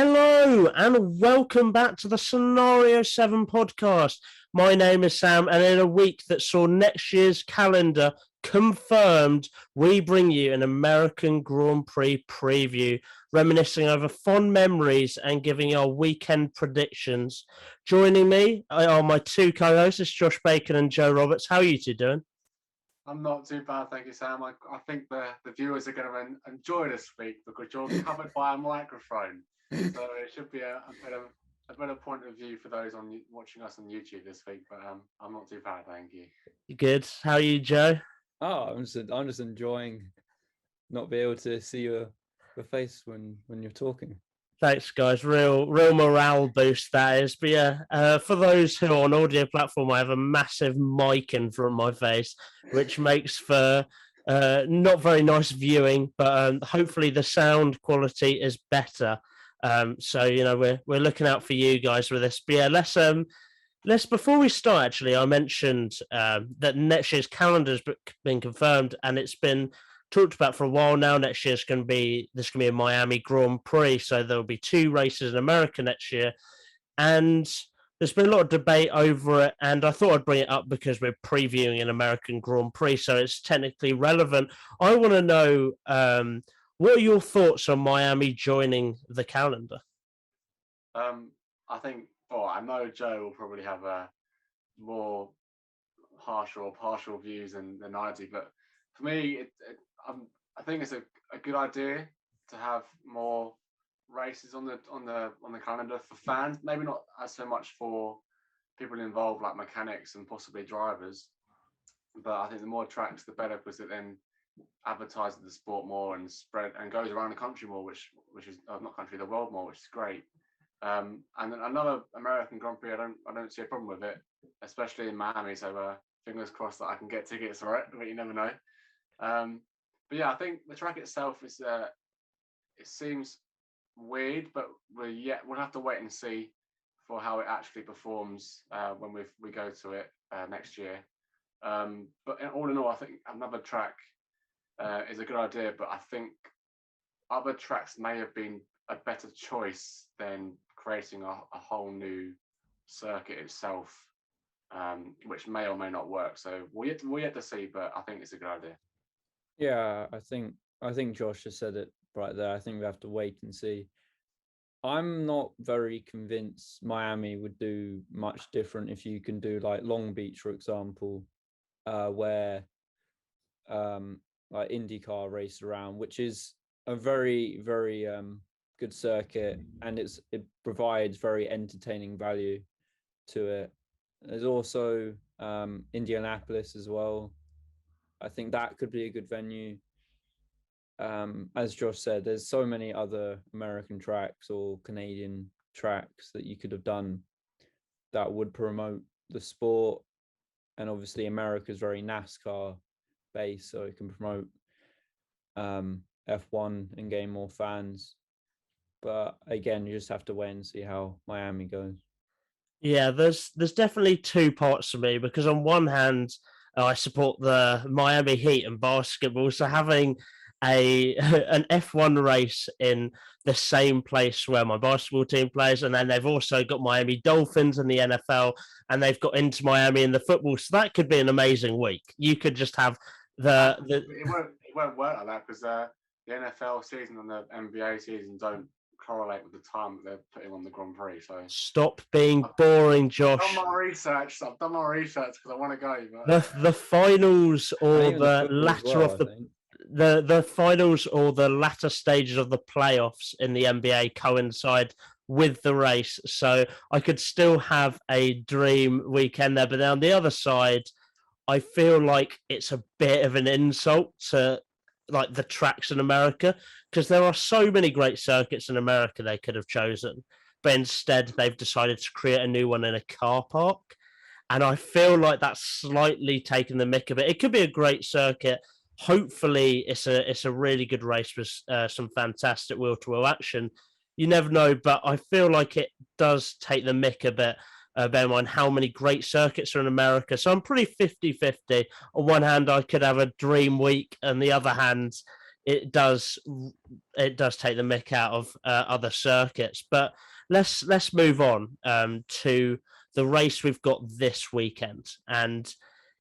Hello and welcome back to the Scenario 7 podcast. My name is Sam, and in a week that saw next year's calendar confirmed, we bring you an American Grand Prix preview, reminiscing over fond memories and giving our weekend predictions. Joining me are my two co-hosts, Josh Bacon and Joe Roberts. How are you two doing? I'm not too bad, thank you, Sam. I think the viewers are going to enjoy this week because you're covered by a microphone. So it should be a better point of view for those watching us on YouTube this week. But I'm not too bad, thank you. You good? How are you, Joe? Oh, I'm just enjoying not being able to see your face when you're talking. Thanks, guys. Real morale boost that is. But yeah, for those who are on audio platform, I have a massive mic in front of my face, which makes for not very nice viewing. But hopefully the sound quality is better. So we're looking out for you guys with this. But yeah, let's before we start. Actually, I mentioned that next year's calendar's been confirmed, and it's been talked about for a while now. Next year's going to be a Miami Grand Prix, so there'll be two races in America next year, and there's been a lot of debate over it. And I thought I'd bring it up because we're previewing an American Grand Prix, so it's technically relevant. I want to know what are your thoughts on Miami joining the calendar? I know Joe will probably have more partial views than I do, but for me, I think it's a good idea to have more races on the calendar for fans. Maybe not as so much for people involved like mechanics and possibly drivers, but I think the more tracks, the better, because it then advertises the sport more and spread and goes around the country more, which is not country, the world more, which is great. And another American Grand Prix, I don't see a problem with it, especially in Miami. So fingers crossed that I can get tickets for it, but you never know. But yeah, I think the track itself is it seems weird, but we'll have to wait and see for how it actually performs when we go to it next year. But all in all, I think another track is a good idea, but I think other tracks may have been a better choice than creating a whole new circuit itself, which may or may not work. So we yet to see, but I think it's a good idea. Yeah, I think Josh has said it right there. I think we have to wait and see. I'm not very convinced Miami would do much different if you can do like Long Beach, for example, where like IndyCar race around, which is a very, very good circuit, and it provides very entertaining value to it. There's also Indianapolis as well. I think that could be a good venue. As Josh said, there's so many other American tracks or Canadian tracks that you could have done that would promote the sport. And obviously America's very NASCAR based, so it can promote F1 and gain more fans. But again, you just have to wait and see how Miami goes. Yeah, there's definitely two parts for me, because on one hand, I support the Miami Heat and basketball, so having an F1 race in the same place where my basketball team plays, and then they've also got Miami Dolphins in the NFL, and they've got Inter Miami in the football, so that could be an amazing week. You could just have It won't work like that, because the NFL season and the NBA season don't correlate with the time that they're putting on the Grand Prix. So stop being boring, Josh. I've done my research because I want to go. But the finals or the latter of the finals or the latter stages of the playoffs in the NBA coincide with the race, so I could still have a dream weekend there. But then on the other side, I feel like it's a bit of an insult to like the tracks in America, because there are so many great circuits in America they could have chosen, but instead they've decided to create a new one in a car park. And I feel like that's slightly taken the mick of it. It could be a great circuit. Hopefully it's a really good race with some fantastic wheel-to-wheel action. You never know, but I feel like it does take the mick a bit. Bear in mind how many great circuits are in America. So I'm pretty 50-50. On one hand, I could have a dream week. On the other hand, it does take the mick out of other circuits. But let's move on to the race we've got this weekend, and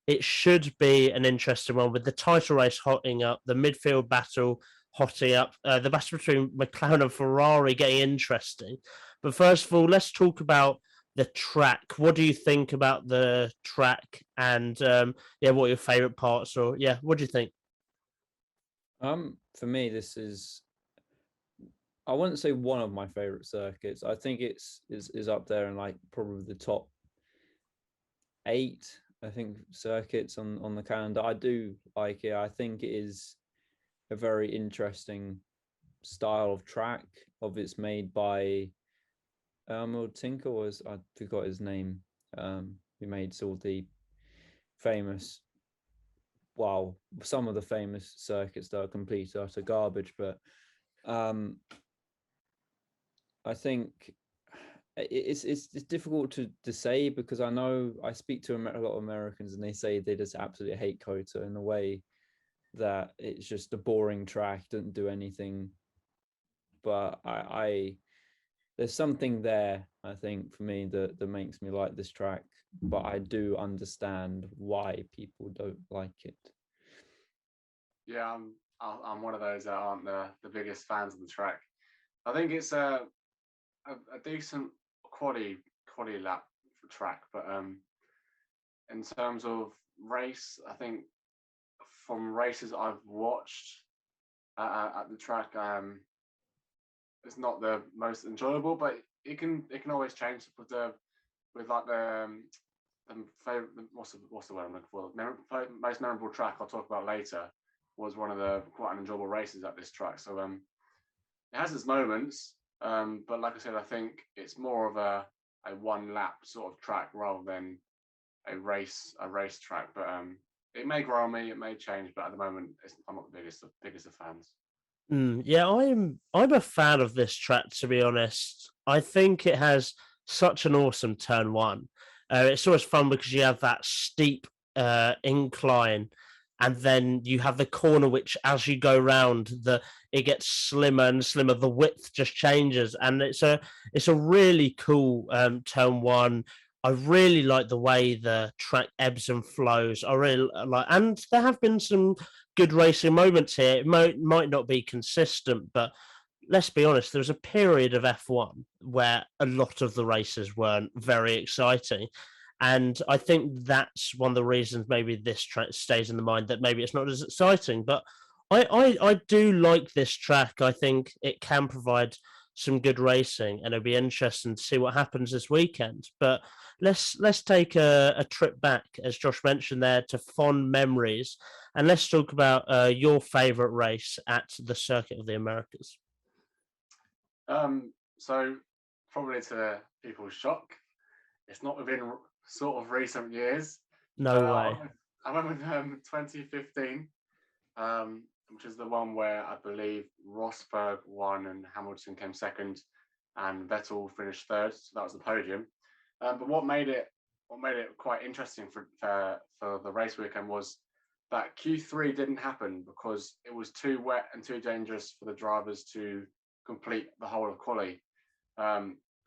it should be an interesting one with the title race hotting up, the midfield battle hotting up, the battle between McLaren and Ferrari getting interesting. But first of all, let's talk about the track. What do you think about the track? And what are your favourite parts? Or what do you think? For me, this is, I wouldn't say one of my favorite circuits. I think it's up there in like probably the top 8, I think, circuits on the calendar. I do like it. I think it is a very interesting style of track. It's made by Tinker, was, I forgot his name, who made all the famous, well, some of the famous circuits that are complete utter garbage, but I think it's difficult to say, because I know I speak to a lot of Americans and they say they just absolutely hate COTA in the way that it's just a boring track, doesn't do anything. But I there's something there, I think, for me that makes me like this track, but I do understand why people don't like it. Yeah, I'm one of those that aren't the biggest fans of the track. I think it's a decent quality lap track, but in terms of race, I think from races I've watched at the track, it's not the most enjoyable, but it can always change with like the favorite, what's the word I'm looking for? Most memorable track I'll talk about later was one of the quite enjoyable races at this track. So it has its moments, but like I said, I think it's more of a one lap sort of track rather than a race track. But it may grow on me, it may change, but at the moment, I'm not the biggest of fans. I'm a fan of this track, to be honest. I think it has such an awesome turn one. It's always fun because you have that steep incline, and then you have the corner, which as you go round, it gets slimmer and slimmer. The width just changes, and it's a really cool turn one. I really like the way the track ebbs and flows. I really like, and there have been some good racing moments here. It might not be consistent, but let's be honest, there was a period of F1 where a lot of the races weren't very exciting. And I think that's one of the reasons maybe this track stays in the mind, that maybe it's not as exciting. But I do like this track. I think it can provide some good racing, and it'll be interesting to see what happens this weekend. But let's take a trip back, as Josh mentioned there, to fond memories, and let's talk about your favourite race at the Circuit of the Americas. So probably to people's shock, it's not within sort of recent years. No way. I went with 2015, which is the one where I believe Rosberg won and Hamilton came second, and Vettel finished third. So that was the podium. But what made it quite interesting for the race weekend was that Q3 didn't happen because it was too wet and too dangerous for the drivers to complete the whole of quali.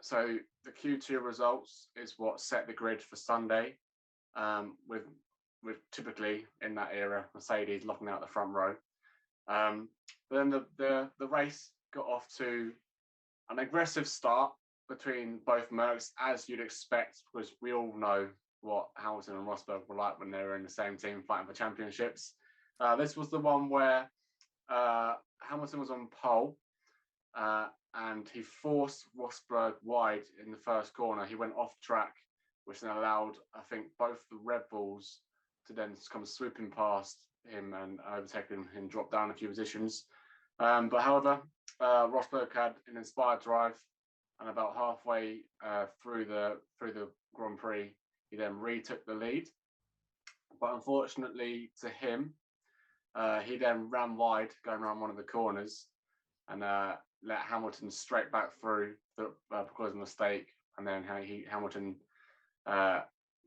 So the Q2 results is what set the grid for Sunday, with typically in that era Mercedes locking out the front row. But then the race got off to an aggressive start between both Mercs, as you'd expect, because we all know what Hamilton and Rosberg were like when they were in the same team fighting for championships. This was the one where Hamilton was on pole, and he forced Rosberg wide in the first corner. He went off track, which then allowed, I think, both the Red Bulls to then come swooping past him and overtaking him, drop down a few positions. But however, Rosberg had an inspired drive, and about halfway through the Grand Prix, he then retook the lead. But unfortunately to him, he then ran wide going around one of the corners, and let Hamilton straight back through because of a mistake. And then Hamilton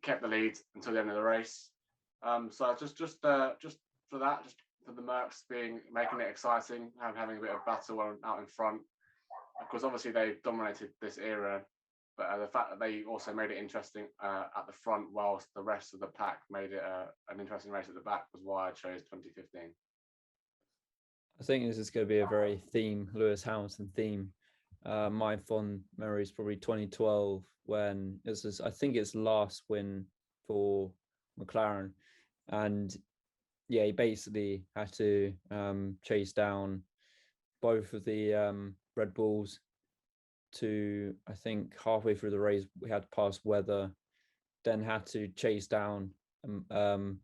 kept the lead until the end of the race. So just for that, just for the Mercs making it exciting and having a bit of battle out in front. Of course, obviously they dominated this era, but the fact that they also made it interesting at the front, whilst the rest of the pack made it an interesting race at the back, was why I chose 2015. I think this is going to be a very Lewis Hamilton theme. My fond memory is probably 2012 when I think it's last win for McLaren, and yeah, he basically had to chase down both of the Red Bulls to, I think, halfway through the race we had to pass Weather, then had to chase down Verstappen,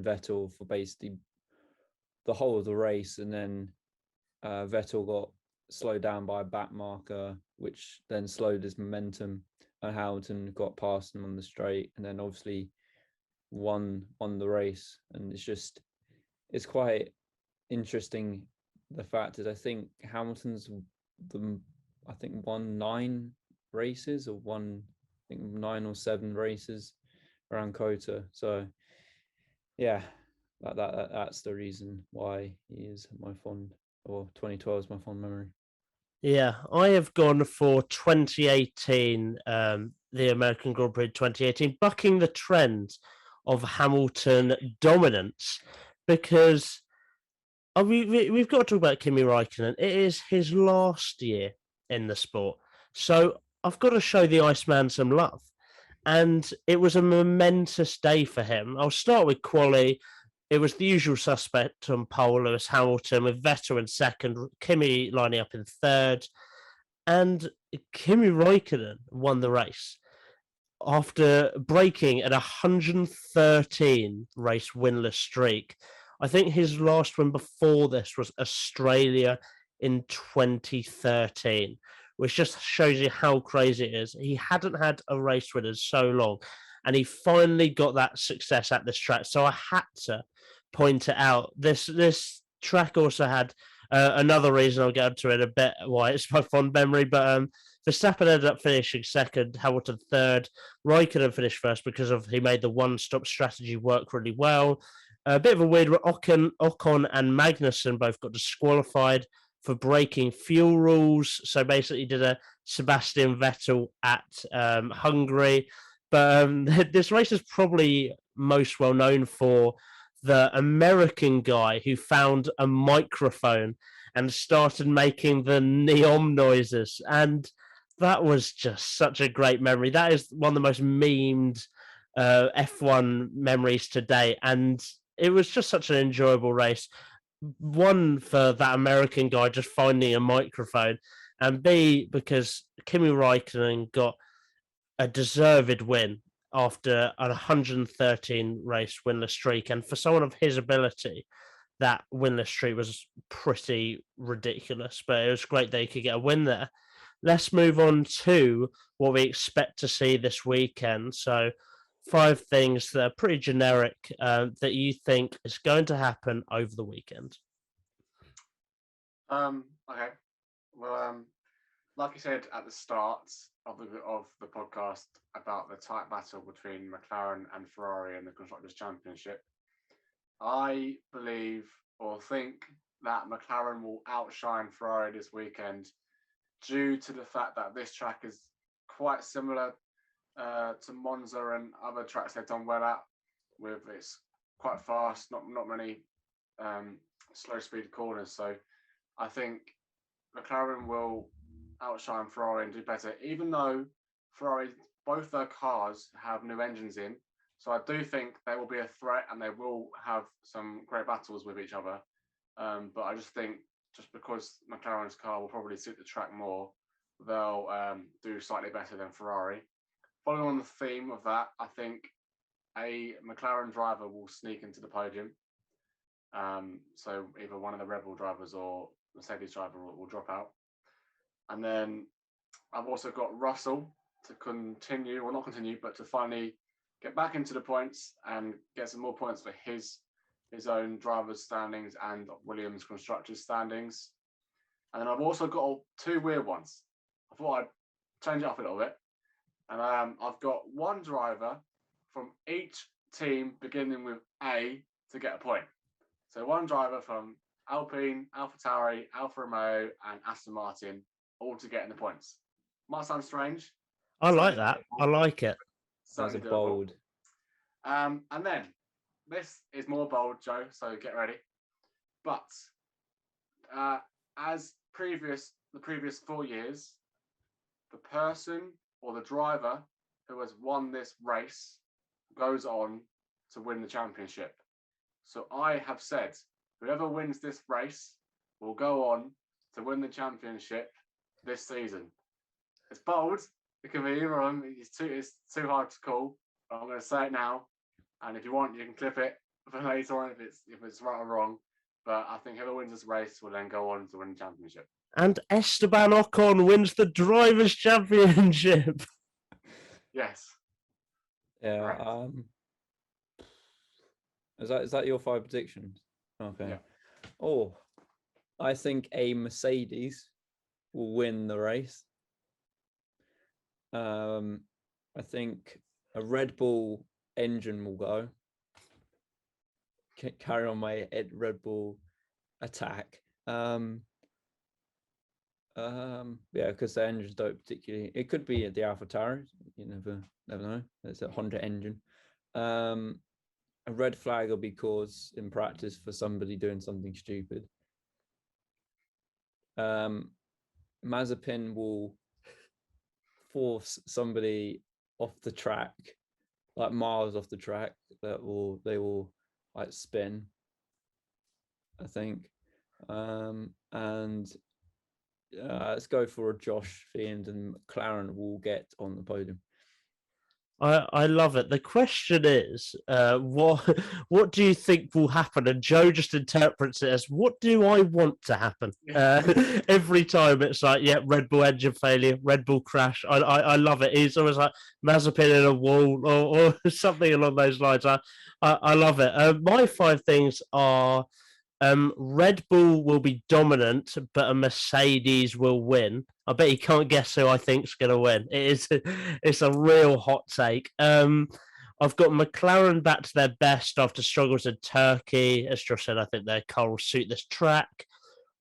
Vettel for basically the whole of the race, and then Vettel got slowed down by a back marker, which then slowed his momentum, and Hamilton got past him on the straight, and then obviously won the race. And it's quite interesting, the fact that I think Hamilton's won 9 races, or won, I think, 9 or 7 races around COTA. So yeah, that's the reason why he is my fond, or 2012 is my fond memory. Yeah, I have gone for 2018, the American Grand Prix 2018, bucking the trend of Hamilton dominance, because we've got to talk about Kimi Räikkönen. It is his last year in the sport, so I've got to show the Iceman some love. And it was a momentous day for him. I'll start with quali. It was the usual suspect on pole, Lewis Hamilton, with Vettel in second, Kimi lining up in third, and Kimi Räikkönen won the race after breaking an 113 race winless streak. I think his last win before this was Australia in 2013, which just shows you how crazy it is. He hadn't had a race win in so long, and he finally got that success at this track. So I had to point it out. This track also had another reason, I'll get into it in a bit, why it's my fond memory, but Verstappen ended up finishing second, Hamilton third. Raikkonen finished first because he made the one-stop strategy work really well. A bit of a weird, Ocon and Magnussen both got disqualified for breaking fuel rules. So basically did a Sebastian Vettel at Hungary. But this race is probably most well known for the American guy who found a microphone and started making the neon noises. And that was just such a great memory. That is one of the most memed F1 memories today. And it was just such an enjoyable race. One, for that American guy just finding a microphone, and B, because Kimi Räikkönen got a deserved win after a 113 race winless streak. And for someone of his ability, that winless streak was pretty ridiculous, but it was great that he could get a win there. Let's move on to what we expect to see this weekend. So 5 things that are pretty generic that you think is going to happen over the weekend. Okay. Well, like you said at the start of the podcast about the tight battle between McLaren and Ferrari in the Constructors' Championship, I believe or think that McLaren will outshine Ferrari this weekend due to the fact that this track is quite similar to Monza and other tracks they've done well at, with it's quite fast, not many slow speed corners. So I think McLaren will outshine Ferrari and do better, even though Ferrari, both their cars have new engines in. So I do think they will be a threat and they will have some great battles with each other. But I just think, just because McLaren's car will probably suit the track more, they'll do slightly better than Ferrari. Following on the theme of that, I think a McLaren driver will sneak into the podium. So either one of the Red Bull drivers or Mercedes driver will drop out. And then I've also got Russell to continue, well, not continue, but to finally get back into the points and get some more points for his own driver's standings and Williams constructors' standings. And then I've also got 2 weird ones. I thought I'd change it up a little bit. And I've got one driver from each team beginning with A to get a point. So one driver from Alpine, AlphaTauri, Alfa Romeo, and Aston Martin all to get in the points. Might sound strange. I like Certainly that. doable. I like it. That's a Certainly doable. bold. And then this is more bold, Joe. So get ready. But as the previous 4 years, the person or the driver who has won this race goes on to win the championship. So I have said, whoever wins this race will go on to win the championship this season. It's bold. It can be either of them. It's too hard to call. But I'm going to say it now. And if you want, you can clip it for later on if it's right or wrong. But I think whoever wins this race will then go on to win the championship. And Esteban Ocon wins the Drivers' Championship. Yes. Yeah. Correct. Is that your 5 predictions? Okay. Yeah. Oh, I think a Mercedes will win the race. I think a Red Bull engine will go. Carry on my Red Bull attack. Yeah, because the engines don't particularly. It could be the AlphaTauri. You never know. It's a Honda engine. A red flag will be caused in practice for somebody doing something stupid. Mazepin will force somebody off the track, like miles off the track. They will like spin, I think. And let's go for a Josh Fiend, and McLaren will get on the podium. I love it. The question is, what do you think will happen? And Joe just interprets it as, what do I want to happen? Every time it's like, yeah, Red Bull engine failure, Red Bull crash. I love it. He's always like Mazepin in a wall or something along those lines. I love it. My 5 things are Red Bull will be dominant, but a Mercedes will win. I bet you can't guess who I think's going to win. It's a real hot take. I've got McLaren back to their best after struggles in Turkey. As Josh said, I think their car will suit this track.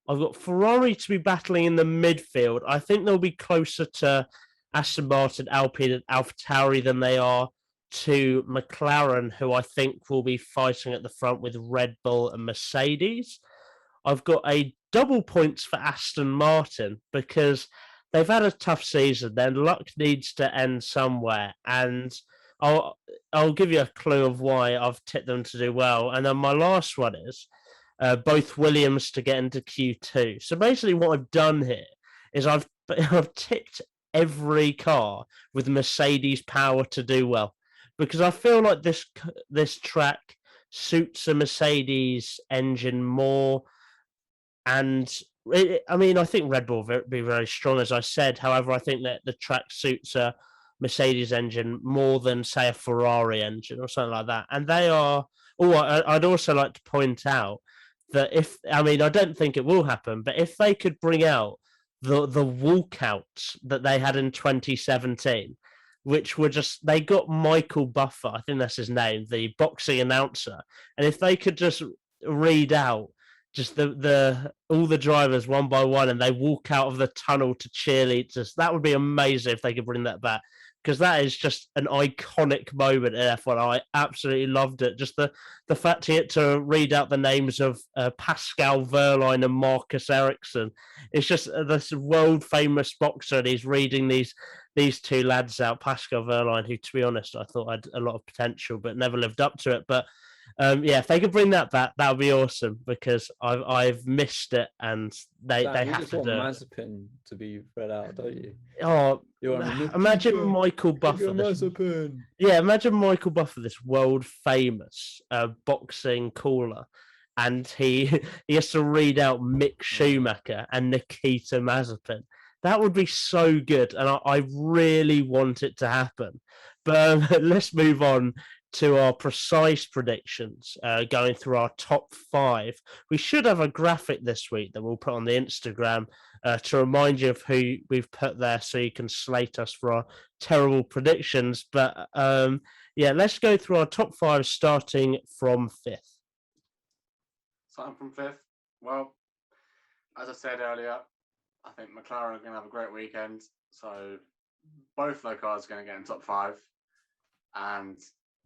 I've got Ferrari to be battling in the midfield. I think they'll be closer to Aston Martin, Alpine, and AlphaTauri than they are to McLaren, who I think will be fighting at the front with Red Bull and Mercedes. I've got a double points for Aston Martin because they've had a tough season. Their luck needs to end somewhere, and I'll give you a clue of why I've tipped them to do well. And then my last one is both Williams to get into Q2. So basically, what I've done here is I've tipped every car with Mercedes power to do well, because I feel like this track suits a Mercedes engine more. And I think Red Bull will be very strong, as I said. However, I think that the track suits a Mercedes engine more than, say, a Ferrari engine or something like that. And they are. I'd also like to point out that I don't think it will happen, but if they could bring out the walkouts that they had in 2017, which were just, they got Michael Buffer, I think that's his name, the boxing announcer, and if they could just read out just the all the drivers one by one, and they walk out of the tunnel to cheerleaders, that would be amazing if they could bring that back, because that is just an iconic moment in F1. I absolutely loved it. Just the fact he had to read out the names of Pascal Wehrlein and Marcus Ericsson. It's just this world famous boxer, and he's reading these 2 lads out. Pascal Wehrlein, who, to be honest, I thought had a lot of potential but never lived up to it. But if they could bring that back, that would be awesome, because I've missed it, and they have to do it. Mazepin to be read out, don't you? Oh, imagine Michael Buffer. Imagine Michael Buffer, this world famous boxing caller, and he has to read out Mick Schumacher and Nikita Mazepin. That would be so good, and I really want it to happen. But let's move on to our precise predictions, going through our top 5. We should have a graphic this week that we'll put on the Instagram to remind you of who we've put there, so you can slate us for our terrible predictions. But let's go through our top 5, starting from 5th. starting from 5th? Well, as I said earlier, I think McLaren are going to have a great weekend. So both their cars are going to get in top 5. And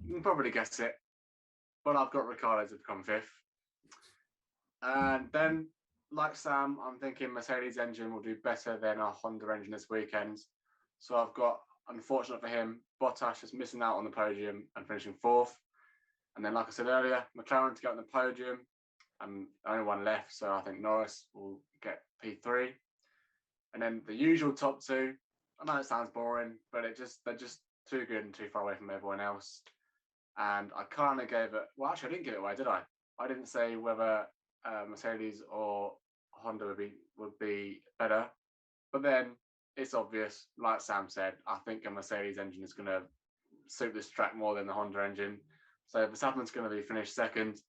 you can probably guess it, but I've got Ricciardo to become 5th. And then, like Sam, I'm thinking Mercedes engine will do better than a Honda engine this weekend. So I've got, unfortunate for him, Bottas is missing out on the podium and finishing 4th. And then, like I said earlier, McLaren to get on the podium, and only one left. So I think Norris will get P3. And then the usual top 2. I know it sounds boring, but they're just too good and too far away from everyone else. And I kind of gave it. Well, actually, I didn't give it away, did I? I didn't say whether Mercedes or Honda would be better. But then it's obvious, like Sam said, I think a Mercedes engine is going to suit this track more than the Honda engine. So Verstappen's going to be finished 2nd.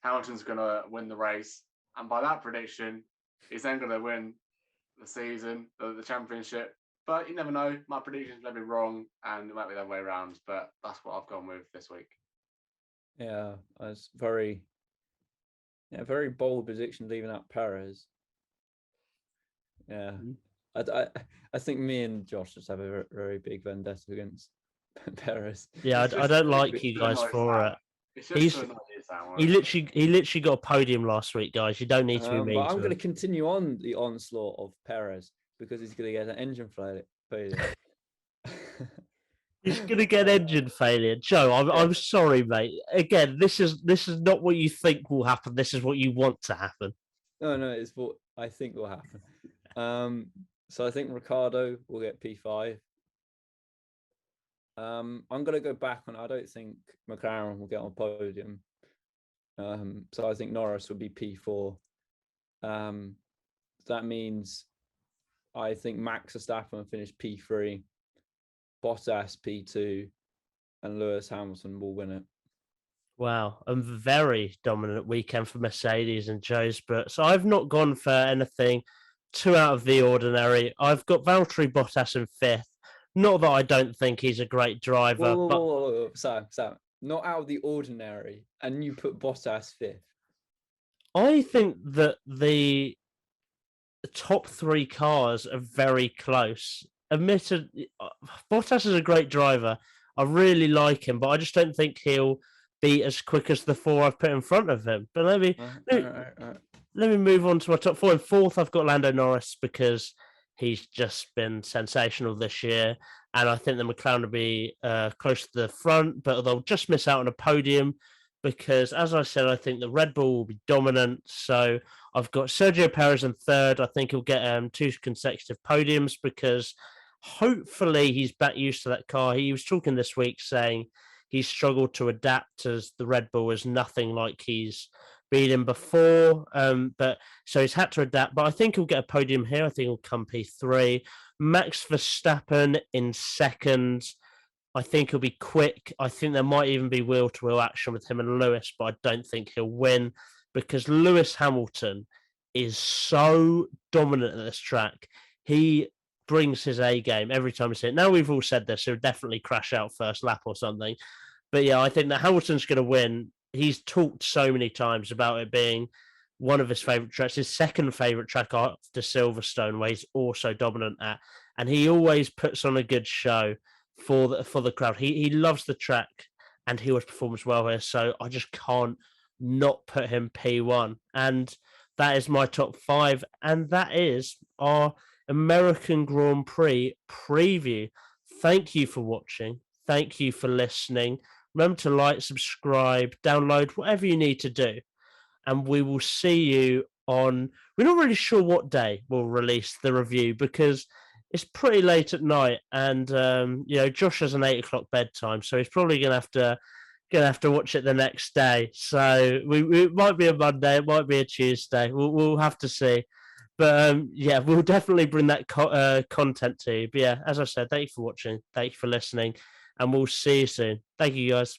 Hamilton's going to win the race. And by that prediction, he's then going to win the season, the championship. But you never know. My predictions may be wrong, and it might be the other way around. But that's what I've gone with this week. Yeah, it's very bold prediction leaving out Perez. Yeah, I think me and Josh just have a very, very big vendetta against Perez. Yeah, I don't like you guys for it. He literally got a podium last week, guys. You don't need to be mean. But I'm going to continue on the onslaught of Perez because he's going to get an engine failure. He's going to get engine failure. Joe, I'm sorry, mate. Again, this is not what you think will happen. This is what you want to happen. No, it's what I think will happen. So I think Ricciardo will get P5. I'm going to go back on. I don't think McLaren will get on podium. So I think Norris will be P4. That means I think Max Verstappen will finish P3, Bottas P2, and Lewis Hamilton will win it. Wow, a very dominant weekend for Mercedes and Joe's. But so I've not gone for anything too out of the ordinary. I've got Valtteri Bottas in 5th. Not that I don't think he's a great driver, whoa. Sam, not out of the ordinary, and you put Bottas 5th. I think that the top 3 cars are very close. Admitted, Bottas is a great driver. I really like him, but I just don't think he'll be as quick as the 4 I've put in front of him. But let me move on to my top 4. In 4th, I've got Lando Norris because he's just been sensational this year. And I think the McLaren will be close to the front, but they'll just miss out on a podium because, as I said, I think the Red Bull will be dominant. So I've got Sergio Perez in 3rd. I think he'll get 2 consecutive podiums because hopefully he's back used to that car. He was talking this week saying he's struggled to adapt as the Red Bull is nothing like he's beat him before. But so he's had to adapt. But I think he'll get a podium here. I think he'll come P3. Max Verstappen in 2nd. I think he'll be quick. I think there might even be wheel-to-wheel action with him and Lewis, but I don't think he'll win because Lewis Hamilton is so dominant at this track. He brings his A game every time we see it. Now we've all said this, he'll definitely crash out first lap or something. But yeah, I think that Hamilton's going to win. He's talked so many times about it being one of his favourite tracks, his 2nd favourite track after Silverstone, where he's also dominant at. And he always puts on a good show for the crowd. He loves the track and he always performs well here. So I just can't not put him P1. And that is my top 5. And that is our American Grand Prix preview. Thank you for watching. Thank you for listening. Remember to like, subscribe, download, whatever you need to do. And we will see you on... We're not really sure what day we'll release the review because it's pretty late at night. And, Josh has an 8 o'clock bedtime, so he's probably going to have to watch it the next day. So it might be a Monday, it might be a Tuesday. We'll have to see. But, we'll definitely bring that content to you. But, yeah, as I said, thank you for watching. Thank you for listening. And we'll see you soon. Thank you, guys.